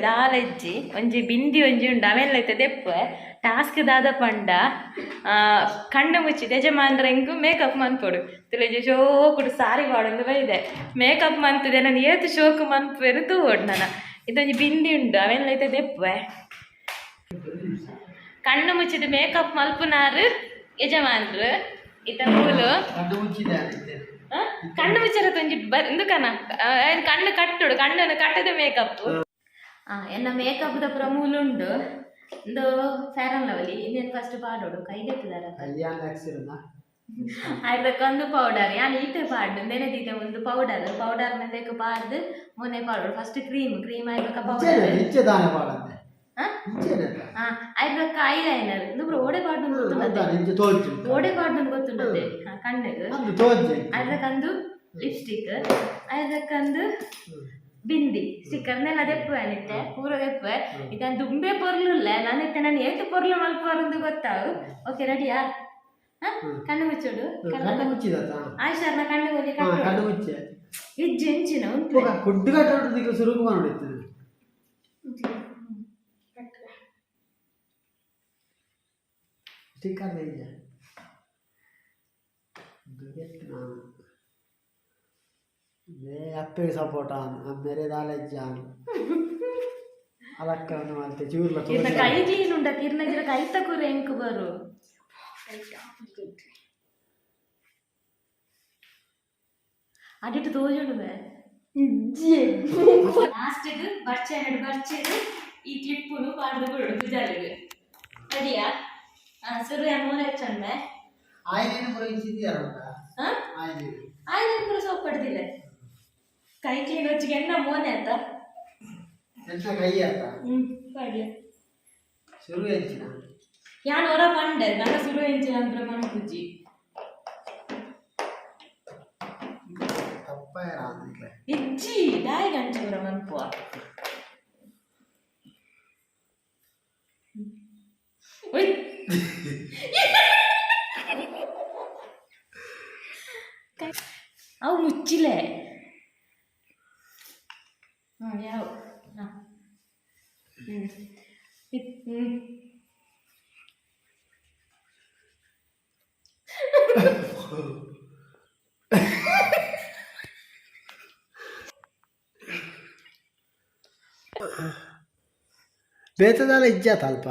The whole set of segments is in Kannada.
ದಾಲಜ್ಜಿ ಒಂಜಿ ಬಿಂದಿ ಒಂಜಿ ಉಂಡು ಅವೆಲ್ಲೈತೆ ದೆಪ್ಪೆ ಟಾಸ್ಕ್ ದಾದ ಪಂಡ ಕಣ್ಣು ಮುಚ್ಚಿದ ಯಜಮಾನ್ರ ಹೆಂಗು ಮೇಕಪ್ ಮನ್ಪೊಡು ತುಲೆಜಿ ಶೋಕುಡು ಸಾರಿ ಪಾಡೊಂದು ಬೈದೆ ಮೇಕಪ್ ಮನ್ಪುದೆ ನಾನು ಏತು ಶೋಕು ಮನ್ಪುವೆರು ತೂವೋಡು ನಾನು ಇದೊಂಜಿ ಬಿಂದಿ ಉಂಡು ಅವೆಲ್ಲೈತೆ ದೆಪ್ಪೆ ಕಣ್ಣು ಮುಚ್ಚಿದ ಮೇಕಪ್ ಮಲ್ಪುನಾರು ಯಜಮಾನ್ರು ಇತ ಮೂಲು ಕಣ್ಣು ಮುಚ್ಚರ ಒಂಜಿ ಇಂದುಕನ ಕಣ್ಣು ಕಟ್ಟುಡು ಕಣ್ಣನ್ನು ಕಟ್ಟದ ಮೇಕಪ್ ಎನ್ನ ಮೇಕಪ್ದ ಪುರ ಮೂಲುಂಡು ಒಂದು ಫೇರ್ ಅಂಡ್ ಲವ್ಲಿ ಇನ್ನೇನು ಫಸ್ಟ್ ಪಾಡೋಡು ಕೈಗೆತ್ತಿದಾರ ಅದಕ್ಕೊಂದು ಪೌಡರ್ ಯಾನ್ ಈಟೆ ಪಾಡು ನೆನೆದಿದ್ದೆ ಒಂದು ಪೌಡರ್ ಮೇಲೆ ಪಾಡ್ದು ಮೊನ್ನೆ ಪಾಡೋಡು ಫಸ್ಟ್ ಕ್ರೀಮ್ ಆಯ್ಬೇಕ ಪೌಡರ್ ಆಯ್ಬೇಕ ಐಲೈನರ್ ಇದು ಓಡೆ ಪಾಡು ಗೊತ್ತುಂಟದೆ ಓಡೆ ಪಾಡು ಗೊತ್ತುಂಟದೆ ಕಣ್ಣಿಗೆ ಅದಕ್ಕಂದು ಲಿಪ್ಸ್ಟಿಕ್ ಅದಕ್ಕಂದು ಬಿಂದಿ ಸ್ಟಿಕ್ಕರ್ನೆಲ್ಲ ದೆಪ್ಪುವೆ ಪೂರ ದೆಪ್ಪುವೆ ಇದನ್ನು ದುಂಬೆ ಪೊರ್ಲಿಲ್ಲ ನಾನು ಏತು ಪೊರ್ಲು ಮಲ್ಪೊರಂದು ಗೊತ್ತಾವು ಓಕೆ ರೆಡಿಯಾ ಕಣ್ಣು ಮುಚ್ಚೋಡು ಆಯ್ಷಾರ್ನ ಕಣ್ಣು ಹೋಗಿ ಕಣ್ಣು ಮುಚ್ಚೆ ಇಜ್ಜು ಹೆಂಚಿನ ಉಂಟು ಕುಡ್ಡು ಕಟ್ಟೋದು ಶುರು ಮಾಡಿತ್ತು ಸ್ಟಿಕ್ಕರ್ ಅಪ್ಪೆ ಸಪೋರ್ಟ್ मेरे दालेज जान अलक्क मालते चूर्ला इतना कई क्लीन उंडा किरना गिरा कई तक रैंक बरो अडिट तोजुडुवे इज्जे लास्ट ग बर्चे ಈ ಕ್ಲಿಪ್ಪುನು ಪಾಡ್ದು ಬಿಡು ಬಿಜಾಲಿಗೆ ರೆಡಿಯಾ ಸುರು ಅಮೋನೆ ಚಂದೆ ಆಯ್ನೇನು ಬರೋಯಿಸಿದಿಯಾರಂತ ಆಯ್ನೇನು ಬರೋ ಸೋಪ್ ಪಡ್ದಿಲ್ಲ ಕೈ ಕ್ಲೀನ್ ಹೊಚ್ಚಿಗೆ ಎನ್ನ ಮೋನೆ ಅಂತ ಎಂತ ಕೈ ಆತ ಪಡ್ಲೆ ಸುರು ಎಂಚಿನ ಯಾನ್ ಹೊರ ಪಂಡೆ ನನ್ನ ಸುರು ಎಂಚಿನ ಅಂದ್ರೆ ಮನ್ಪುಜಿ ತಪ್ಪ ಯಾರ ಇಜ್ಜಿ ಡಾಯ್ ಗಂಟೆ ಬರ ಮನ್ಪುವ Oi. Au muccile. Yau. ಬೇತದಾಲ ಇಜ್ಜಾತ ಅಲ್ಪ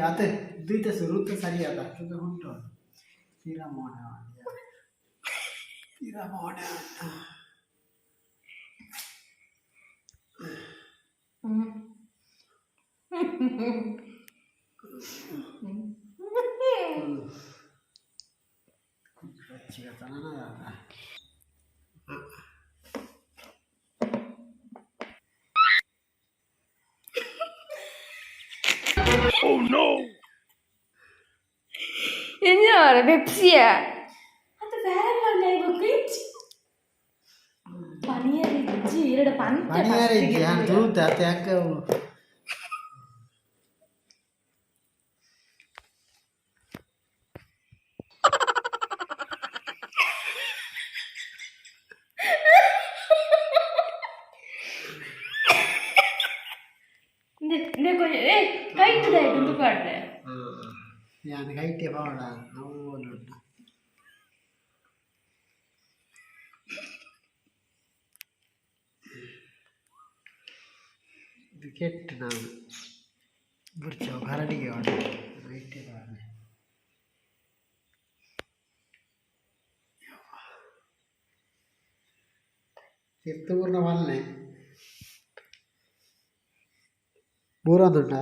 ಅತ್ತೆ ದ್ವಿತ ಸುರುತ್ತ ಸರಿಯಾದ ಅದು ಉಂಟು ತೀರಾ ಮೋಡ Oh no! Signore, Pepsia! Atto vera lei bocchetti. Paniere gira pante. Paniere gira tutta te anche देखो ए हाइट दे दुंदु पाडले यान हाइट पावडा नवोनु विकेट ना बुर्चो घरडिगे वाडे हाइट पाडले चित्तूर्न वल्ले बोरा दुंडा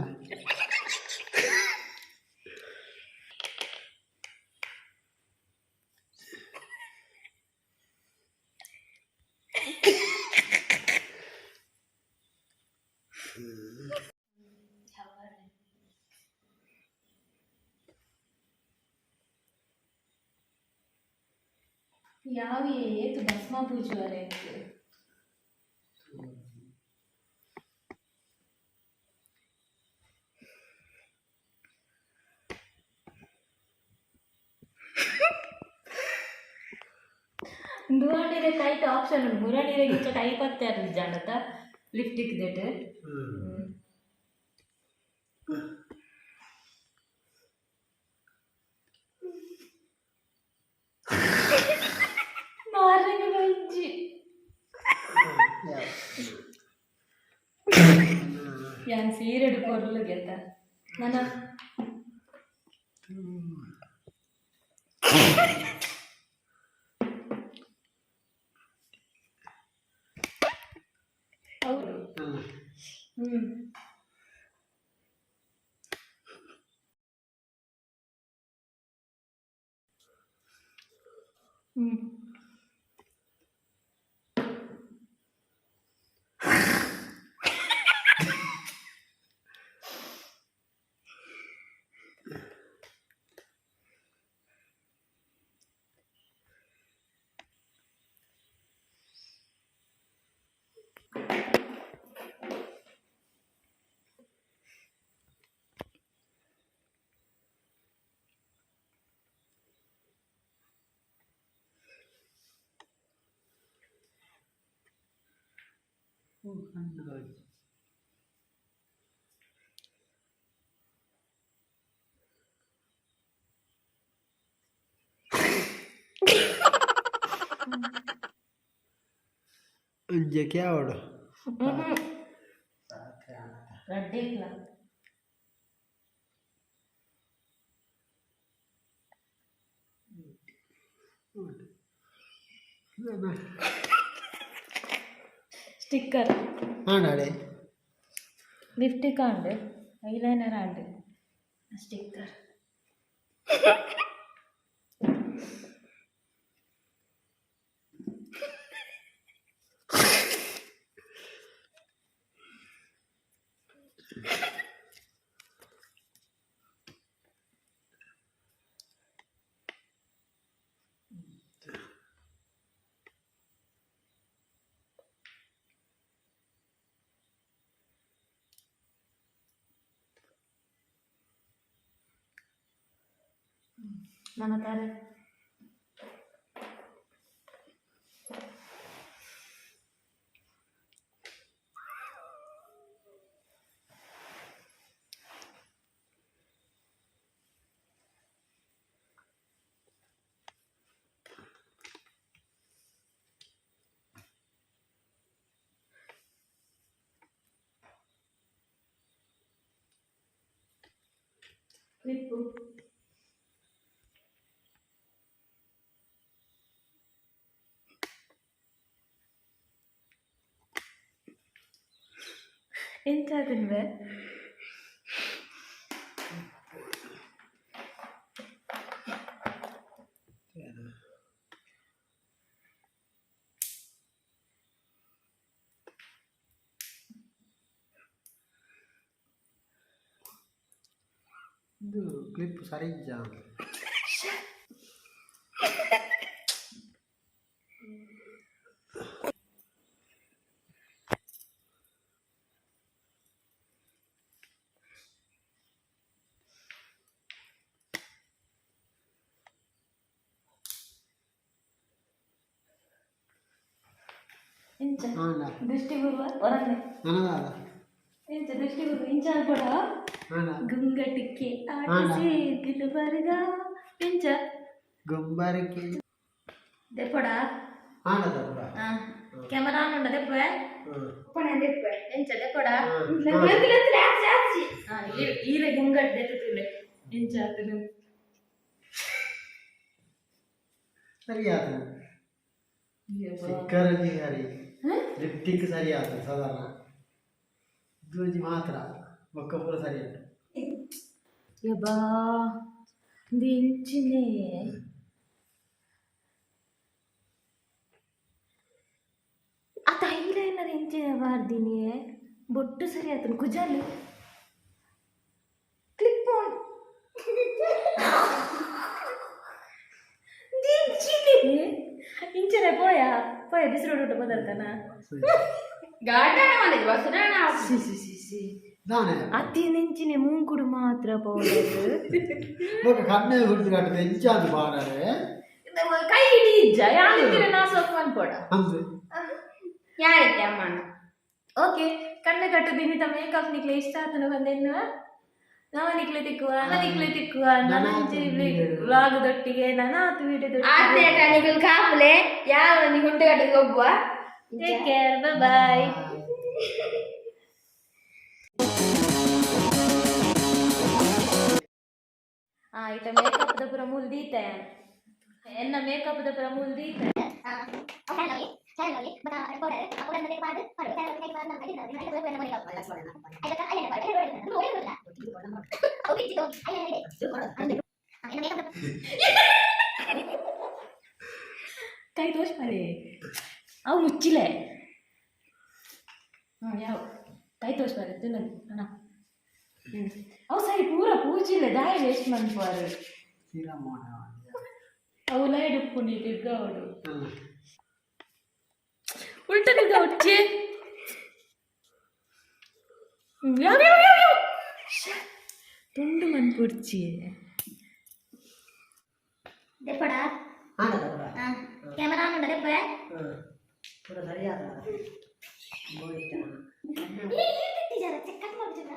ಯಾವ ಏತು ಭಸ್ಮ ಪೂಜುವರೆ ದುವಾಣಿರೆ ಕೈಟ್ ಆಪ್ಷನ್ ಉಂಟು ಮುರಣಿರೆ ಗಿಚ್ಚ ಕೈ ಪತ್ತೆ ಅದು ಜಾಣತ ಲಿಫ್ಟಿಕ್ ದೇಟ್ ನಾರಿನ ಬಜ್ಜಿ ಯಾನ್ ಸೀರೆಡು ಕೊರ್ಲು ಗೆತ್ತ ನನ್ನ ಹೌದು Onji क्या ओढ़ देख ला ಸ್ಟಿಕ್ಕರ್ ಆಡಾಡೆ lipstick and eyeliner and sticker ನನ್ನ ತಾರೆ ಕ್ಲಿಪ್ಪು ಎಂತಾದನ್ವೆ ಇದು ಕ್ಲಿಪ್ ಸರಿ ಇಜ್ಜ ಇಂಚ ದೃಷ್ಟಿ ಬರುವ ಹೊರಗೆ ಇಂಚ ದೃಷ್ಟಿ ಬರುವ ಇಂಚ ಕೂಡ ಗುಂಗಟಿಕ್ಕೆ ಆಟಿಸಿ ಗಿಲುಬರ್ಗ ಇಂಚ ಗುಂಬಾರಕ್ಕೆ ದೆಪ್ಪಡ ಕ್ಯಾಮರಾ ಆನ್ ಉಂಡ ದೆಪ್ಪೆ ಪಣೆ ದೆಪ್ಪೆ ಇಂಚ ದೆಪ್ಪಡ ಈರೆ ಗುಂಗಟ್ ದೆತ್ತುಲೆ ಇಂಚ ಅದನು ಸರಿಯಾದ ಸಿಕ್ಕರಲ್ಲಿ ಹರಿ ಲಿಪ್ಟಿಕ್ ಸರಿಯಾದ ಸಾಧಾರಣ ದೂಜಿ ಮಾತ್ರ ಬೊಕ್ಕ ಪೂರ ಸರಿ ಉಂಟು ಯಬ್ಬಾ ಇಂಚಿನೇ ಅದು ಐಲೈನರ್ ಇಂಚಿನ ಬಾರ್ದಿನಿ ಬೊಟ್ಟು ಸರಿ ಆತನು ಕುಜಾಲು ಕ್ಲಿಪ್ ಆನ್ ಇಂಚಿನೇ ಎಪಿಸೋಡ್ ಊಟ ಬದಲ್ಕನ ಅತಿ ನೆಂಚಿನ ಮುಂಕುಡು ಮಾತ್ರ ಪೌಡರ್ ಕಣ್ಣೆ ಹುಟ್ಟು ಕಟ್ಟದ ಎಂಚಾದ ಬಾಡರೆ ಕೈ ಹಿಡಿಜ್ಜ ಯಾರಿದ್ದೀರ ನಾ ಸ್ವಲ್ಪ ಅನ್ಕೊಡ ಯಾರೈತೆ ಅಮ್ಮನ ಓಕೆ ಕಣ್ಣು ಕಟ್ಟದಿನಿ ತ ಮೇಕಪ್ ನಿಕ್ಲೆ ಇಷ್ಟ ಆತನ ಬಂದೇನು ನಾವು ನಿಕ್ಲೆ ತಿಕ್ಕುವ ನನಂಚೆ ವ್ಲಾಗ್ ದೊಟ್ಟಿಗೆ ನಾನಾತು ವಿಡಿಯೋ ದೊಟ್ಟಿಗೆ ಕಾಪುಲೆ ಯಾವ ನೀ ಗುಂಟೆ ಕಟ್ಟದ ಒಬ್ಬ ಟೇಕ್ ಕೇರ್ ಬೈ ಇಟ ಮೇಕಪ್ ದ ಪುರ ಮೂಲ್ ದೀತೆ ಎನ್ನ ಮೇಕಪ್ ದ ಪುರ ಮೂಲ್ ದೀತೆ ಕೈ ತೋರಿಸ್ಪಾರೆ ಅವು ಮುಚ್ಚಿಲೆ ಯಾವ ಕೈ ತೋರಿಸ್ಪಾರೆ ತಿನ್ನದು ಅಣ್ಣ ಅವು ಸರಿ ಪೂರ ಪೂಜಿಲೆ ದಾಯ ವೇಸ್ಟ್ ಮಾಡ್ಬಾರು ಅವು ಲೈಡ್ ಉಪ್ಪುಂಡಿ ತಿರ್ಗವಡು ಉಲ್ಟ ತಿರ್ಗ ಉಚ್ಚೆ ತುಂಡು ಮನ್ಪುಡ್ಚಿ ದೆಪ್ಪಡಾ ಕ್ಯಾಮರಾ ಆನ್ ಉಂಡ ದೆಪ್ಪೆ ಪೂರ ಸರಿಯಾದ ಬೋಯ್ತಾ ಈ ಕಟ್ ಮಾಡ್ತಿಲ್ಲ